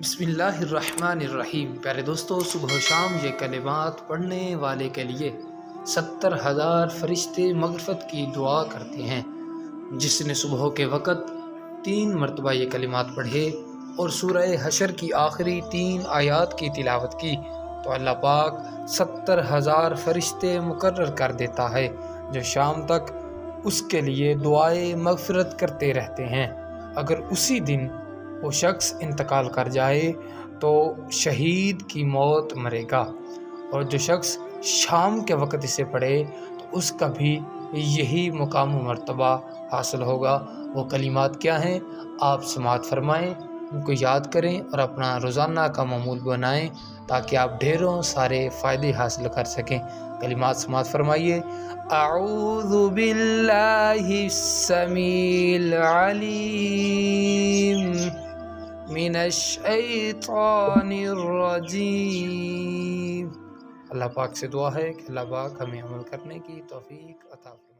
بسم اللہ الرحمن الرحیم۔ پیارے دوستو، صبح و شام یہ کلمات پڑھنے والے کے لیے 70,000 فرشتے مغفرت کی دعا کرتے ہیں۔ جس نے صبح کے وقت 3 مرتبہ یہ کلمات پڑھے اور سورہ حشر کی آخری 3 آیات کی تلاوت کی تو اللہ پاک 70,000 فرشتے مقرر کر دیتا ہے جو شام تک اس کے لیے دعائے مغفرت کرتے رہتے ہیں۔ اگر اسی دن وہ شخص انتقال کر جائے تو شہید کی موت مرے گا، اور جو شخص شام کے وقت اسے پڑھے تو اس کا بھی یہی مقام و مرتبہ حاصل ہوگا۔ وہ کلمات کیا ہیں؟ آپ سماعت فرمائیں، ان کو یاد کریں اور اپنا روزانہ کا معمول بنائیں تاکہ آپ ڈھیروں سارے فائدے حاصل کر سکیں۔ کلمات سماعت فرمائیے۔ اعوذ باللہ السمیع العلیم من الشیطان الرجیم۔ اللہ پاک سے دعا ہے کہ اللہ پاک ہمیں عمل کرنے کی توفیق عطا فرمائے۔